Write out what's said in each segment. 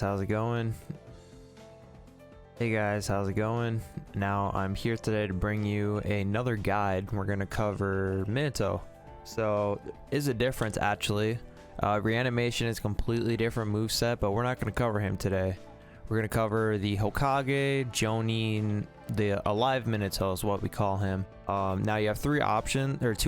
How's it going? Hey guys, how's it going? Now I'm here today to bring you another guide. We're gonna cover Minato. So is a difference actually. Reanimation is completely different moveset, but we're not gonna cover him today. We're gonna cover the Hokage, Jonin, the alive Minato is what we call him. Now you have two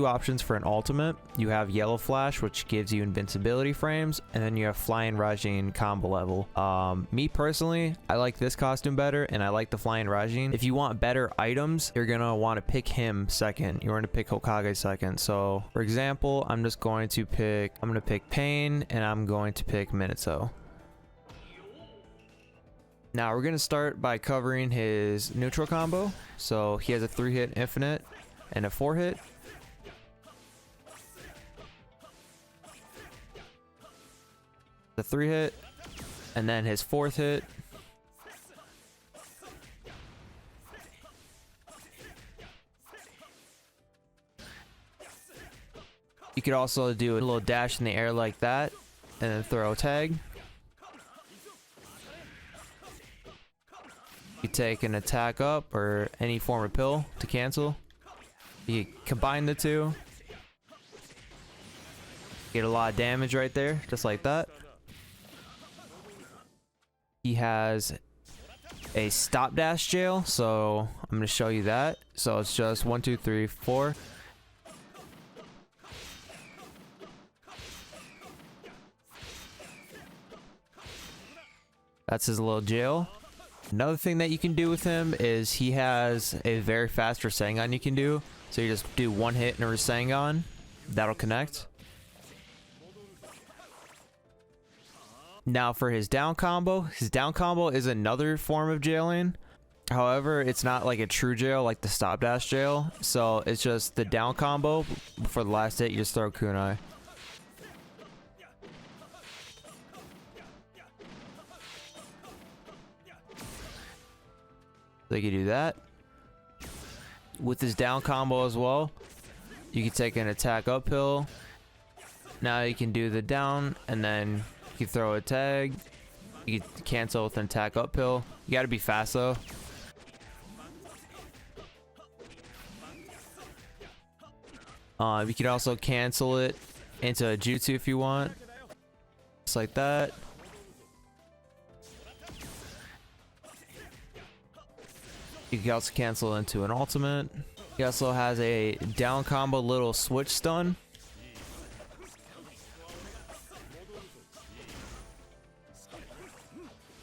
options for an ultimate. You have Yellow Flash, which gives you invincibility frames, and then you have Flyin Rajin combo level. Me personally, I like this costume better, and I like the Flyin Rajin. If you want better items, you're gonna want to pick him second. You're gonna pick Hokage second. So for example, I'm gonna pick Pain, and I'm going to pick Minato. Now we're gonna start by covering his neutral combo. So he has a 3-hit infinite and a 4-hit. The 3-hit, and then his 4th hit. You could also do a little dash in the air like that, and then throw a tag. You take an attack up or any form of pill to cancel. You combine the two. Get a lot of damage right there, just like that. He has a stop dash jail, so I'm going to show you that. So it's just 1, 2, 3, 4. That's his little jail. Another thing that you can do with him is he has a very fast rasengan you can do. So you just do one hit in a rasengan. That'll connect. Now for his down combo is another form of jailing. However, it's not like a true jail like the stop dash jail. So it's just the down combo. For the last hit, you just throw Kunai. So you can do that. With his down combo as well, you can take an attack uphill. Now you can do the down, and then you can throw a tag. You can cancel with an attack uphill. You gotta be fast though. You can also cancel it into a jutsu if you want. Just like that. You can also cancel into an ultimate. He also has a down combo little switch stun.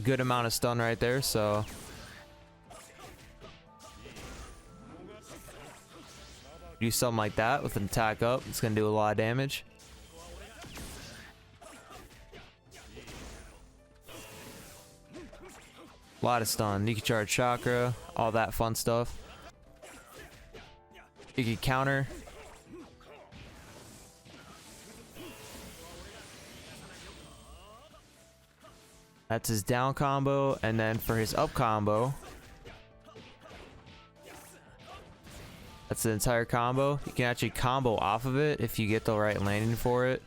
Good amount of stun right there, so do something like that with an attack up. It's gonna do a lot of damage. A lot of stun. You can charge chakra, all that fun stuff. You can counter. That's his down combo, and then for his up combo, that's the entire combo. You can actually combo off of it if you get the right landing for it.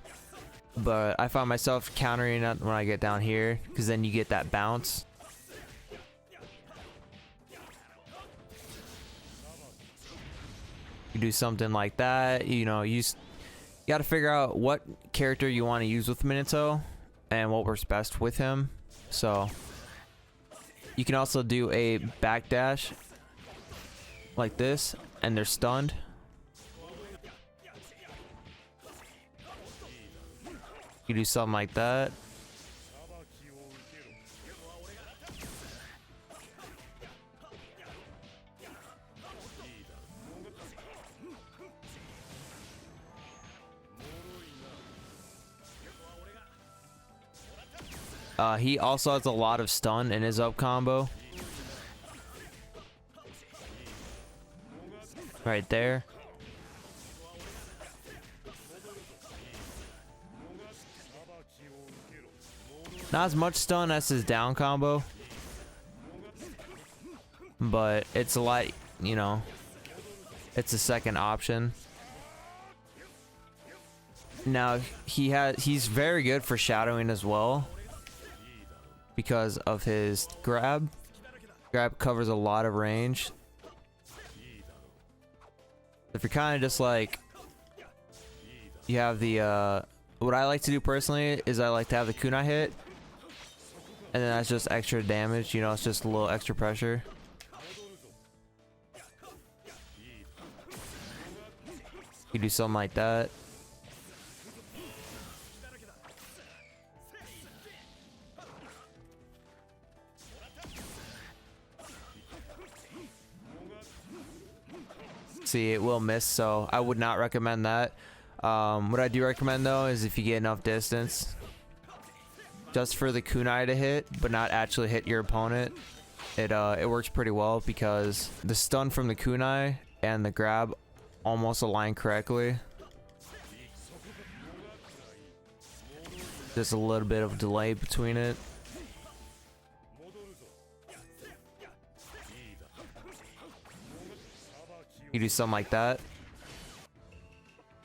But I find myself countering it when I get down here, because then you get that bounce. You do something like that, you know, you got to figure out what character you want to use with Minato and what works best with him. So you can also do a backdash like this, and they're stunned. You do something like that. He also has a lot of stun in his up combo. Right there. Not as much stun as his down combo, but it's a lot, you know, it's a second option. Now he's very good for shadowing as well. because of his grab. Grab covers a lot of range. If you're kind of just like, you have the what I like to do personally is I like to have the kunai hit, and then that's just extra damage, you know, it's just a little extra pressure. You do something like that. See, it will miss, so I would not recommend that. What I do recommend though is if you get enough distance just for the kunai to hit but not actually hit your opponent, it works pretty well because the stun from the kunai and the grab almost align correctly. Just a little bit of delay between it. You do something like that.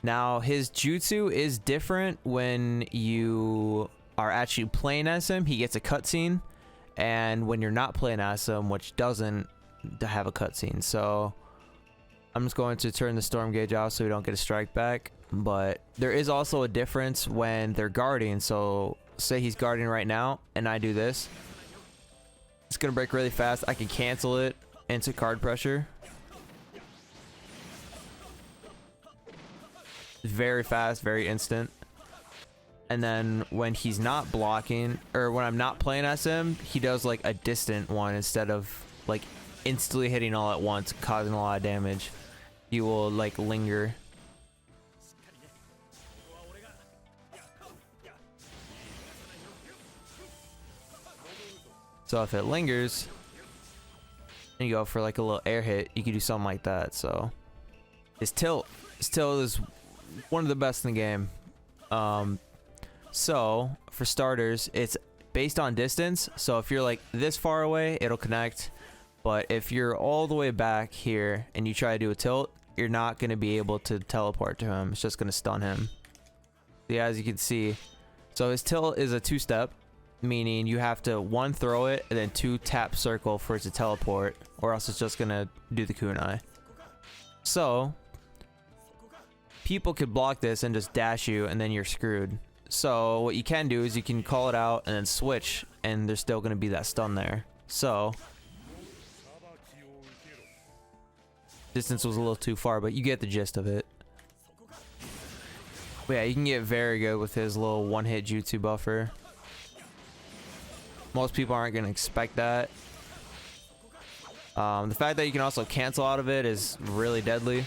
Now his jutsu is different when you are actually playing as him. He gets a cutscene, and when you're not playing as him, which doesn't have a cutscene. So I'm just going to turn the storm gauge off so we don't get a strike back. But there is also a difference when they're guarding. So say he's guarding right now and I do this, it's gonna break really fast. I can cancel it into card pressure. Very fast, very instant. And then when he's not blocking, or when I'm not playing as him, he does like a distant one instead of like instantly hitting all at once, causing a lot of damage. He will like linger. So if it lingers and you go for like a little air hit, you can do something like that. So his tilt is one of the best in the game. So for starters, it's based on distance. So if you're like this far away, it'll connect. But if you're all the way back here and you try to do a tilt, you're not going to be able to teleport to him. It's just going to stun him. Yeah, as you can see. So his tilt is a two-step, meaning you have to one, throw it, and then two, tap circle for it to teleport, or else it's just going to do the kunai. So people could block this and just dash you, and then you're screwed. So what you can do is you can call it out and then switch, and there's still going to be that stun there. So distance was a little too far, but you get the gist of it. But yeah, you can get very good with his little one-hit jutsu buffer. Most people aren't going to expect that. The fact that you can also cancel out of it is really deadly.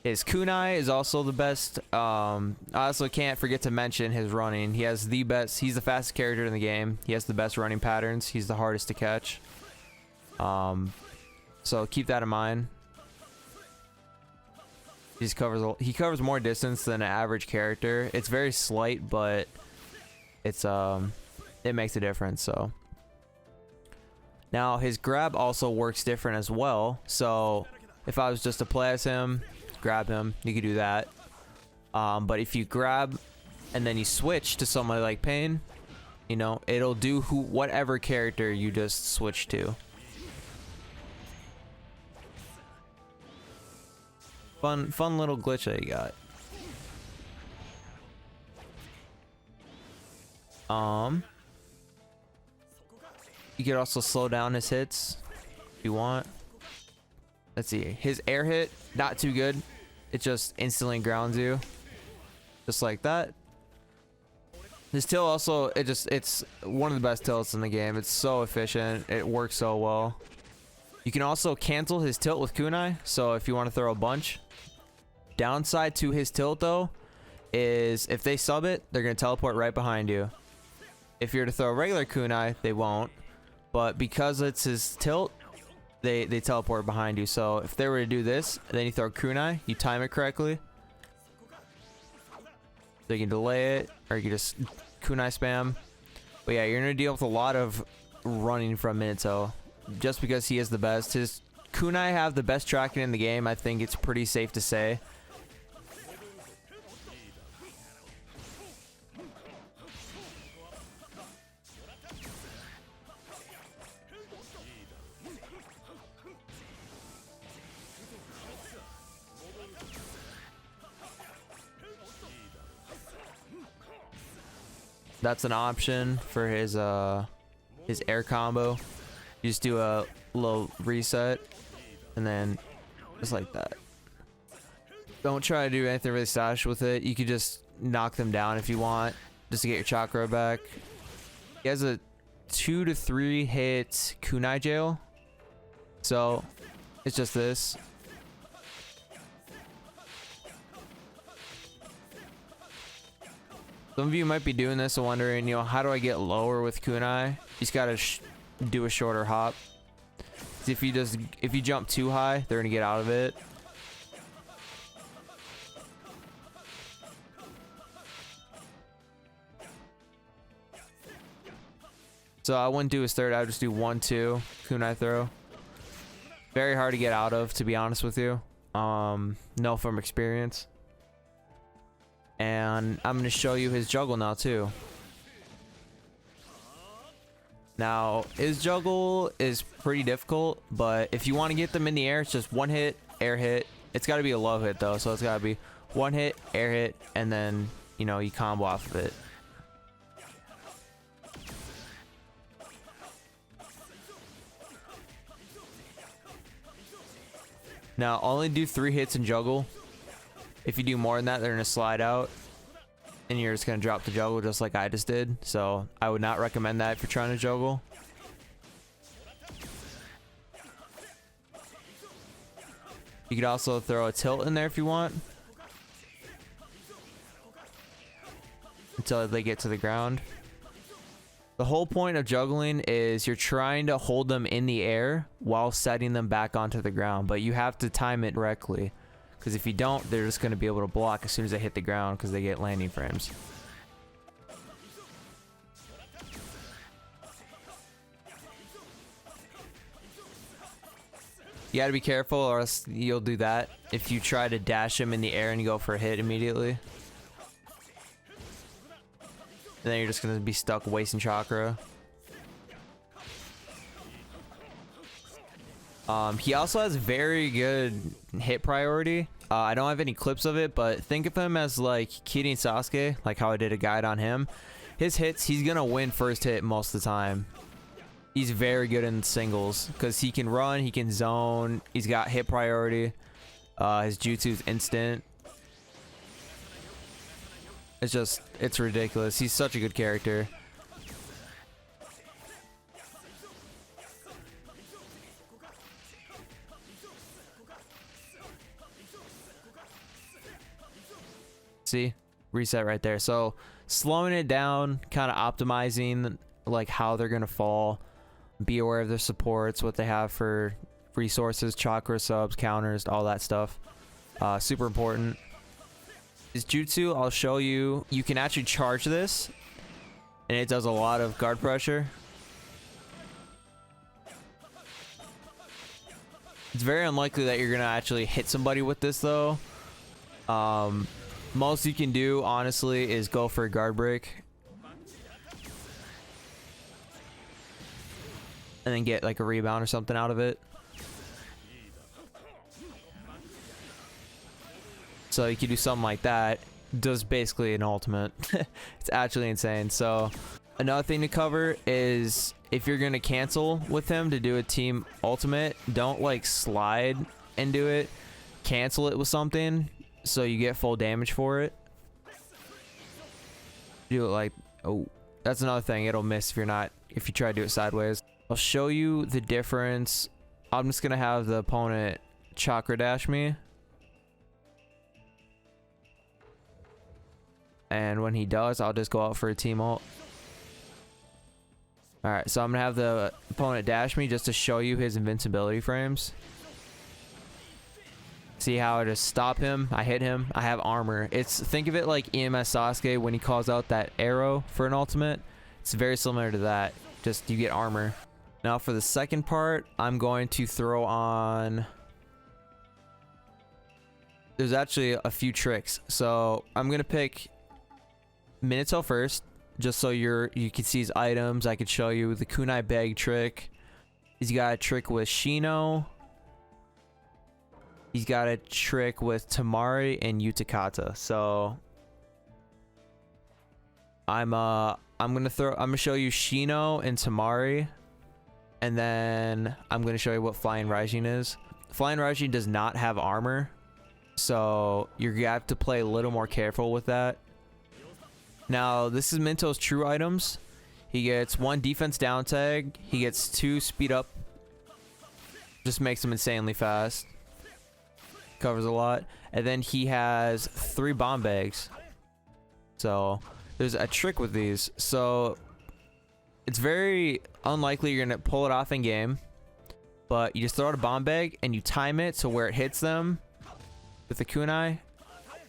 His kunai is also the best. I also can't forget to mention his running. He has the best. He's the fastest character in the game. He has the best running patterns. He's the hardest to catch. So keep that in mind. He covers more distance than an average character. It's very slight, but it's it makes a difference. So now his grab also works different as well. So if I was just to play as him, grab him, you could do that. But if you grab and then you switch to somebody like Pain, you know, it'll do whatever character you just switch to. Fun little glitch that you got. You could also slow down his hits if you want. Let's see. His air hit, not too good. It just instantly grounds you. Just like that. His tilt also, it's one of the best tilts in the game. It's so efficient. It works so well. You can also cancel his tilt with kunai. So if you want to throw a bunch. Downside to his tilt though is if they sub it, they're going to teleport right behind you. If you're to throw a regular kunai, they won't. But because it's his tilt, they teleport behind you. So if they were to do this, and then you throw kunai, you time it correctly. So you can delay it, or you can just kunai spam. But yeah, you're going to deal with a lot of running from Minato. Just because he is the best. His kunai have the best tracking in the game. I think it's pretty safe to say. That's an option for his air combo. You just do a little reset and then just like that. Don't try to do anything really stylish with it. You could just knock them down if you want, just to get your chakra back. He has a 2 to 3 hit kunai jail, so it's just this. Some of you might be doing this and wondering, you know, how do I get lower with kunai? You just gotta do a shorter hop. If you jump too high, they're gonna get out of it. So I wouldn't do his third, I would just do 1-2 kunai throw. Very hard to get out of, to be honest with you. Know from experience. And I'm going to show you his juggle now too. Now, his juggle is pretty difficult, but if you want to get them in the air, it's just 1 hit, air hit. It's got to be a low hit though, so it's got to be 1 hit, air hit, and then, you know, you combo off of it. Now, only do 3 hits in juggle. If you do more than that, they're going to slide out. And you're just going to drop the juggle just like I just did. So, I would not recommend that if you're trying to juggle. You could also throw a tilt in there if you want. Until they get to the ground. The whole point of juggling is you're trying to hold them in the air while setting them back onto the ground. But you have to time it correctly. Because if you don't, they're just going to be able to block as soon as they hit the ground because they get landing frames. You got to be careful or else you'll do that if you try to dash them in the air and you go for a hit immediately. And then you're just going to be stuck wasting chakra. He also has very good hit priority. I don't have any clips of it, but think of him as like Kirin Sasuke, like how I did a guide on him. His hits, he's going to win first hit most of the time. He's very good in singles because he can run, he can zone, he's got hit priority. His jutsu is instant. It's ridiculous. He's such a good character. See? Reset right there. So, slowing it down, kind of optimizing like how they're going to fall. Be aware of their supports, what they have for resources, chakra, subs, counters, all that stuff. Super important. His jutsu, I'll show you. You can actually charge this, and it does a lot of guard pressure. It's very unlikely that you're going to actually hit somebody with this, though. Most you can do, honestly, is go for a guard break. And then get like a rebound or something out of it. So you can do something like that. Does basically an ultimate. It's actually insane. So another thing to cover is if you're going to cancel with him to do a team ultimate, don't like slide and do it. Cancel it with something so you get full damage for it. Do it like, oh, that's another thing. It'll miss if you try to do it sideways. I'll show you the difference. I'm just going to have the opponent chakra dash me. And when he does, I'll just go out for a team ult. Alright, so I'm going to have the opponent dash me just to show you his invincibility frames. See how I just stop him, I hit him, I have armor. Think of it like EMS Sasuke when he calls out that arrow for an ultimate. It's very similar to that, just you get armor. Now for the second part, I'm going to throw on... There's actually a few tricks. So I'm going to pick Minato first, just so you can see his items. I could show you the kunai bag trick. He's got a trick with Shino. He's got a trick with Temari and Utakata. So I'm I'm gonna show you Shino and Temari, and then I'm gonna show you what Flyin Rajin is. Flyin Rajin does not have armor, so you're gonna have to play a little more careful with that. Now, this is Minto's true items. He gets 1 defense down tag. He gets 2 speed up. Just makes him insanely fast. Covers a lot. And then he has 3 bomb bags. So, there's a trick with these. So, it's very unlikely you're going to pull it off in game. But you just throw out a bomb bag and you time it to where it hits them with the kunai.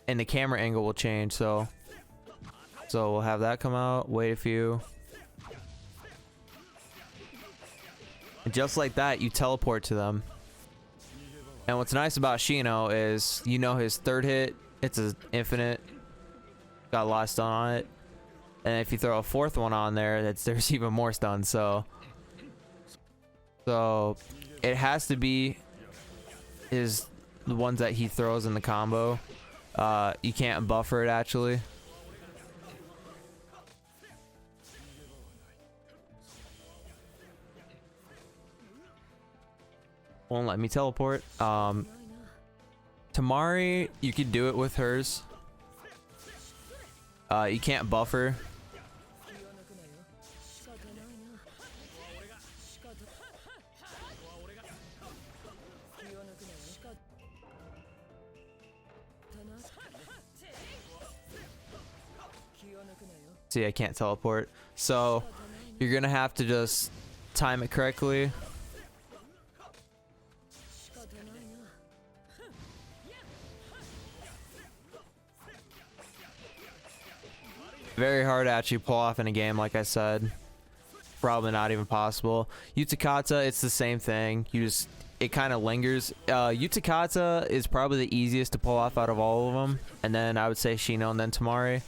And the camera angle will change. So we'll have that come out. Wait a few. And just like that, you teleport to them. And what's nice about Shino is, you know, his 3rd hit, it's an infinite. Got a lot of stun on it. And if you throw a 4th one on there, there's even more stun. So it has to be the ones that he throws in the combo. You can't buffer it actually. Won't let me teleport. Temari, you could do it with hers. You can't buffer. See, I can't teleport. So you're gonna have to just time it correctly. Very hard to actually pull off in a game, like I said. Probably not even possible. Utakata, it's the same thing. It kind of lingers. Utakata is probably the easiest to pull off out of all of them. And then I would say Shino and then Temari.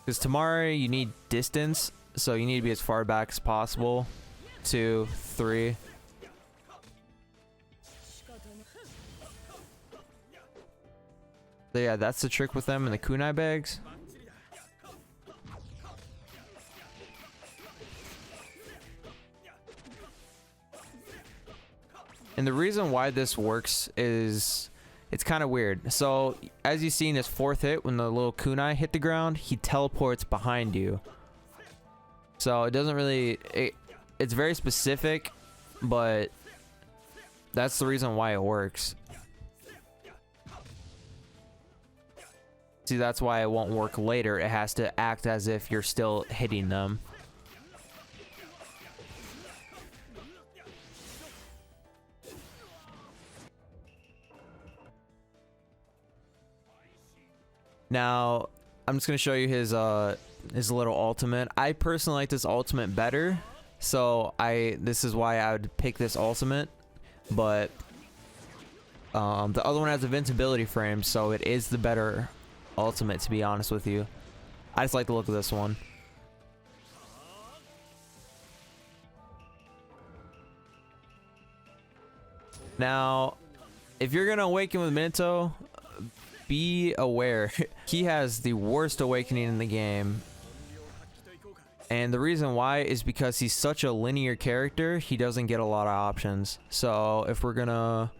Because Temari, you need distance. So you need to be as far back as possible. 2, 3. So yeah, that's the trick with them and the kunai bags. And the reason why this works is it's kind of weird. So as you see in his 4th hit, when the little kunai hit the ground, he teleports behind you. So it doesn't really, it's very specific, but that's the reason why it works. See, that's why it won't work later. It has to act as if you're still hitting them. Now, I'm just gonna show you his little ultimate. I personally like this ultimate better, so this is why I would pick this ultimate. But the other one has invincibility frames, so it is the better ultimate, to be honest with you. I just like the look of this one. Now, if you're gonna awaken with Minato, be aware. He has the worst awakening in the game. And the reason why is because he's such a linear character, he doesn't get a lot of options. So if we're gonna,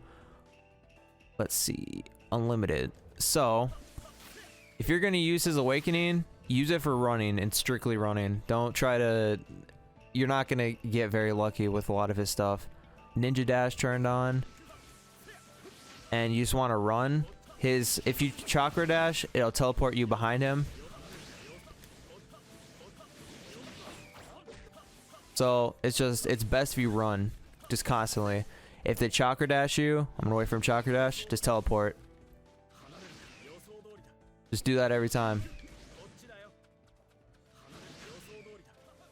let's see, unlimited. So if you're gonna use his awakening, use it for running and strictly running. Don't try to, you're not gonna get very lucky with a lot of his stuff. Ninja dash turned on. And you just wanna run. If you chakra dash, it'll teleport you behind him. So it's best if you run just constantly. If they chakra dash you, I'm gonna wait for him chakra dash, just teleport. Just do that every time.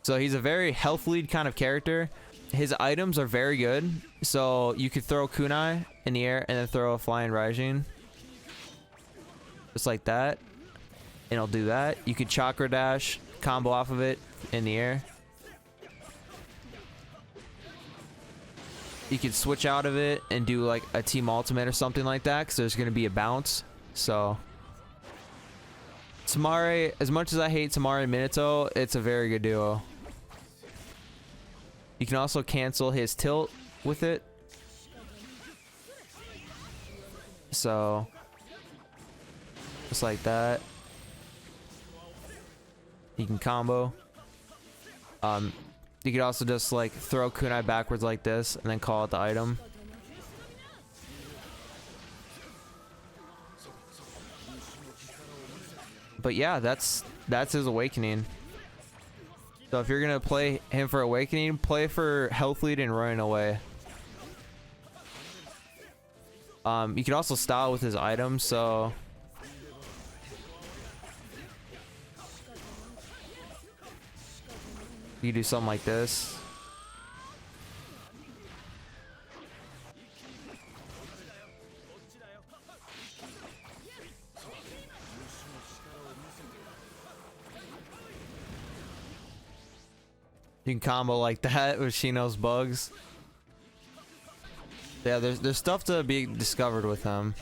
So he's a very health lead kind of character. His items are very good. So you could throw kunai in the air and then throw a Flyin Rajin. Just like that. And it'll do that. You could chakra dash, combo off of it in the air. You could switch out of it and do like a team ultimate or something like that, because there's going to be a bounce. So Temari, as much as I hate Temari and Minato, it's a very good duo. You can also cancel his tilt with it. So, just like that. You can combo. You could also just like throw Kunai backwards like this and then call it the item. But yeah, that's his awakening. So if you're gonna play him for awakening, play for health lead and running away. You can also style with his items, so you do something like this. You can combo like that with Shino's bugs. Yeah, there's stuff to be discovered with him.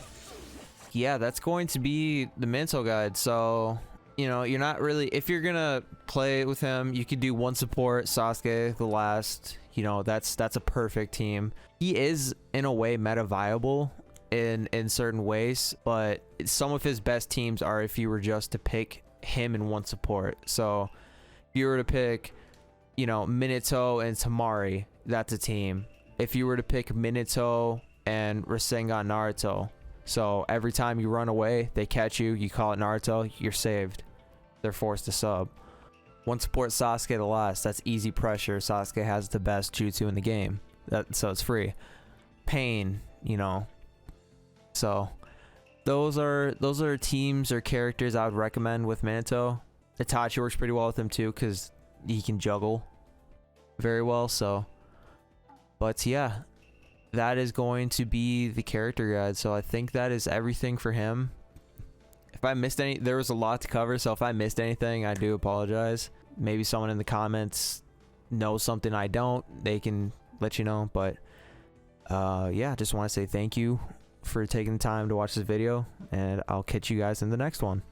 Yeah, that's going to be the mental guide. So, you know, you're not really, if you're gonna play with him, you could do one support, Sasuke, the last. You know, that's a perfect team. He is in a way meta viable in certain ways, but some of his best teams are if you were just to pick him in one support. So, if you were to pick, you know, Minato and Temari, that's a team. If you were to pick Minato and Rasengan Naruto, so every time you run away, they catch you, you call it Naruto, you're saved. They're forced to sub. One support Sasuke the last, that's easy pressure. Sasuke has the best jutsu in the game, so it's free. Pain, you know. So those are teams or characters I would recommend with Minato. Itachi works pretty well with him too, because he can juggle very well. So, but yeah, that is going to be the character guide. So I think that is everything for him. If I missed any, there was a lot to cover, so if I missed anything, I do apologize. Maybe someone in the comments knows something I don't, they can let you know. But yeah, just want to say thank you for taking the time to watch this video, and I'll catch you guys in the next one.